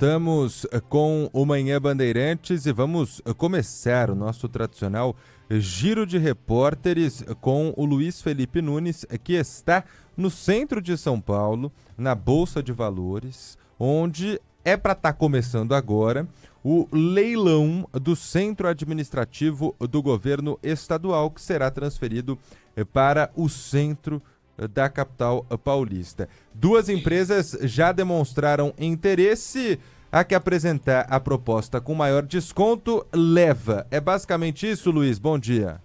Voltamos com o Manhã Bandeirantes e vamos começar o nosso tradicional giro de repórteres com o Luiz Felipe Nunes, que está no centro de São Paulo, na Bolsa de Valores, onde é para estar começando agora o leilão do centro administrativo do governo estadual, que será transferido para o centro da capital paulista. Duas empresas já demonstraram interesse. A que apresentar a proposta com maior desconto leva. É basicamente isso, Luiz. Bom dia.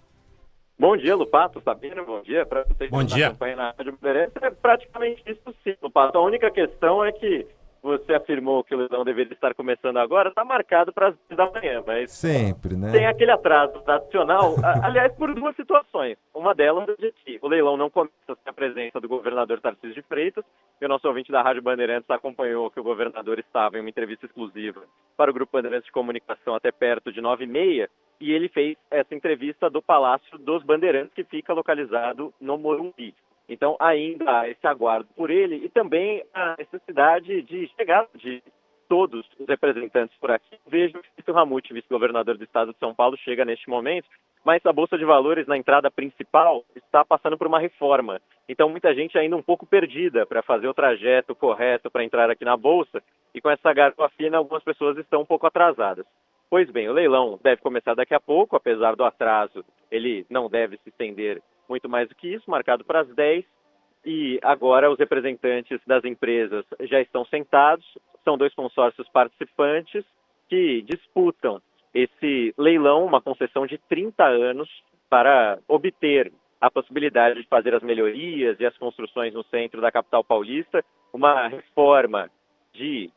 Bom dia, Lupato, Sabino, bom dia para vocês que estão acompanhando na Rádio Bandeirantes. É praticamente isso sim, Lupato. A única questão é que você afirmou que o leilão deveria estar começando agora, está marcado para as 10 da manhã, mas sempre, né? Tem aquele atraso tradicional, aliás, por duas situações. Uma delas é de que o leilão não começa sem a presença do governador Tarcísio de Freitas, e o nosso ouvinte da Rádio Bandeirantes acompanhou que o governador estava em uma entrevista exclusiva para o Grupo Bandeirantes de Comunicação até perto de 9h30, e ele fez essa entrevista do Palácio dos Bandeirantes, que fica localizado no Morumbi. Então, ainda há esse aguardo por ele e também a necessidade de chegar de todos os representantes por aqui. Vejo que o Ramute, vice-governador do estado de São Paulo, chega neste momento, mas a Bolsa de Valores, na entrada principal, está passando por uma reforma. Então, muita gente ainda um pouco perdida para fazer o trajeto correto para entrar aqui na Bolsa, e com essa garoa fina, algumas pessoas estão um pouco atrasadas. Pois bem, o leilão deve começar daqui a pouco, apesar do atraso, ele não deve se estender muito mais do que isso, marcado para as 10, e agora os representantes das empresas já estão sentados, são dois consórcios participantes que disputam esse leilão, uma concessão de 30 anos para obter a possibilidade de fazer as melhorias e as construções no centro da capital paulista, uma reforma de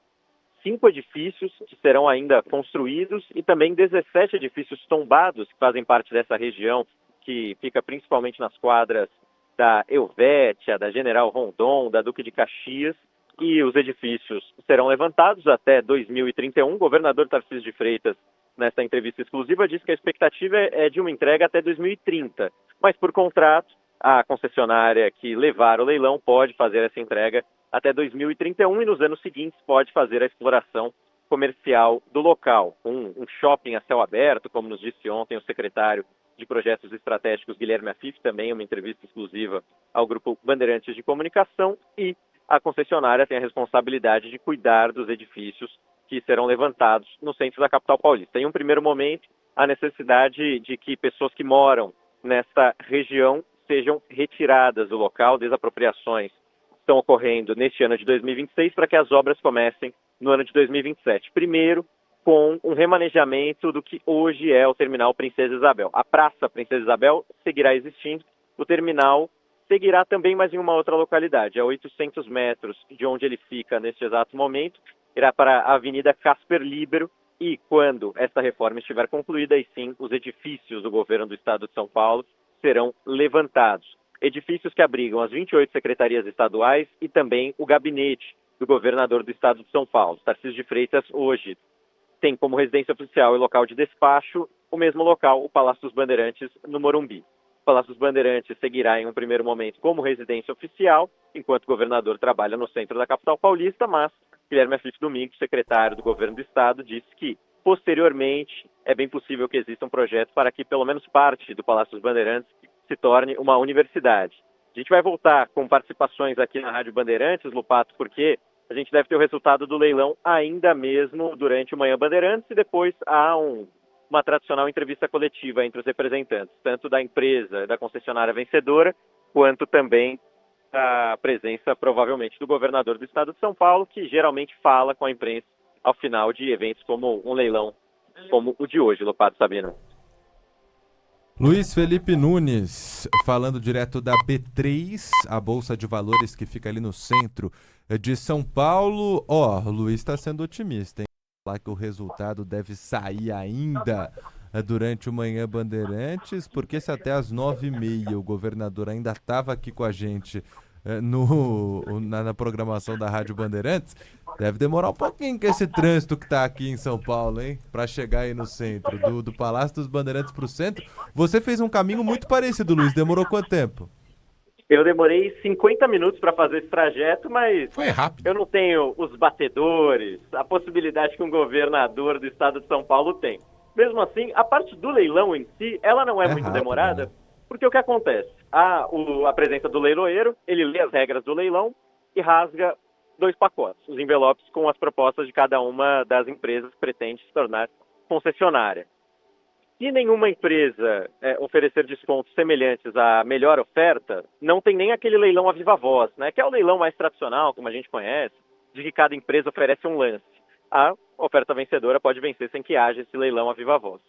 5 edifícios que serão ainda construídos e também 17 edifícios tombados que fazem parte dessa região, que fica principalmente nas quadras da Helvétia, da General Rondon, da Duque de Caxias, e os edifícios serão levantados até 2031. O governador Tarcísio de Freitas, nesta entrevista exclusiva, disse que a expectativa é de uma entrega até 2030, mas por contrato, a concessionária que levar o leilão pode fazer essa entrega até 2031 e nos anos seguintes pode fazer a exploração comercial do local. Um shopping a céu aberto, como nos disse ontem o secretário de Projetos Estratégicos Guilherme Afif, também uma entrevista exclusiva ao Grupo Bandeirantes de Comunicação, e a concessionária tem a responsabilidade de cuidar dos edifícios que serão levantados no centro da capital paulista. Em um primeiro momento, a necessidade de que pessoas que moram nesta região sejam retiradas do local. Desapropriações estão ocorrendo neste ano de 2026 para que as obras comecem no ano de 2027. Primeiro, com um remanejamento do que hoje é o terminal Princesa Isabel. A Praça Princesa Isabel seguirá existindo, o terminal seguirá também, mas em uma outra localidade, a 800 metros de onde ele fica neste exato momento, irá para a Avenida Casper Líbero, e quando esta reforma estiver concluída, aí sim, os edifícios do governo do estado de São Paulo serão levantados. Edifícios que abrigam as 28 secretarias estaduais e também o gabinete do governador do estado de São Paulo. Tarcísio de Freitas hoje tem como residência oficial e local de despacho o mesmo local, o Palácio dos Bandeirantes, no Morumbi. O Palácio dos Bandeirantes seguirá em um primeiro momento como residência oficial, enquanto o governador trabalha no centro da capital paulista, mas Guilherme Afif Domingos, secretário do governo do estado, disse que, posteriormente, é bem possível que exista um projeto para que pelo menos parte do Palácio dos Bandeirantes se torne uma universidade. A gente vai voltar com participações aqui na Rádio Bandeirantes, Lupato, porque a gente deve ter o resultado do leilão ainda mesmo durante o Manhã Bandeirantes, e depois há uma tradicional entrevista coletiva entre os representantes, tanto da empresa, da concessionária vencedora, quanto também a presença, provavelmente, do governador do estado de São Paulo, que geralmente fala com a imprensa ao final de eventos como um leilão, como o de hoje, Lopato, Sabino. Luiz Felipe Nunes, falando direto da B3, a Bolsa de Valores que fica ali no centro de São Paulo. O Luiz está sendo otimista, hein? Falar que o resultado deve sair ainda durante o Manhã Bandeirantes, porque se até às 9h30 o governador ainda estava aqui com a gente na programação da Rádio Bandeirantes, deve demorar um pouquinho com esse trânsito que tá aqui em São Paulo, hein? Para chegar aí no centro, do Palácio dos Bandeirantes pro centro. Você fez um caminho muito parecido, Luiz. Demorou quanto tempo? Eu demorei 50 minutos para fazer esse trajeto, mas Foi rápido. eu não tenho os batedores, a possibilidade que um governador do estado de São Paulo tem. Mesmo assim, a parte do leilão em si, ela não é muito rápido, demorada, né? porque o que acontece? A presença do leiloeiro, ele lê as regras do leilão e rasga 2 pacotes, os envelopes com as propostas de cada uma das empresas que pretende se tornar concessionária. Se nenhuma empresa oferecer descontos semelhantes à melhor oferta, não tem nem aquele leilão à viva voz, né? Que é o leilão mais tradicional, como a gente conhece, de que cada empresa oferece um lance. A oferta vencedora pode vencer sem que haja esse leilão à viva voz.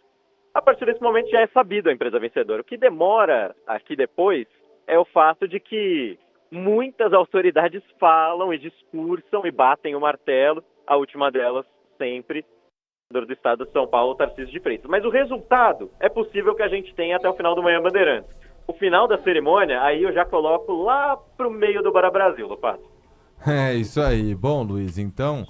A partir desse momento já é sabido a empresa vencedora. O que demora aqui depois é o fato de que muitas autoridades falam e discursam e batem o martelo, a última delas sempre do estado de São Paulo, Tarcísio de Freitas. Mas o resultado é possível que a gente tenha até o final do Manhã Bandeirantes. O final da cerimônia, aí eu já coloco lá pro meio do Bara Brasil, Lopato. É isso aí. Bom, Luiz, então,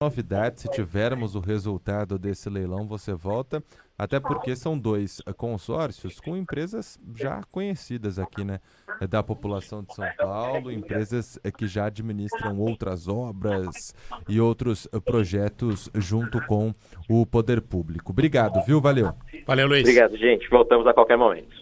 novidade, se tivermos o resultado desse leilão, você volta, até porque são 2 consórcios com empresas já conhecidas aqui, né, da população de São Paulo, empresas que já administram outras obras e outros projetos junto com o poder público. Obrigado, viu? Valeu. Valeu, Luiz. Obrigado, gente. Voltamos a qualquer momento.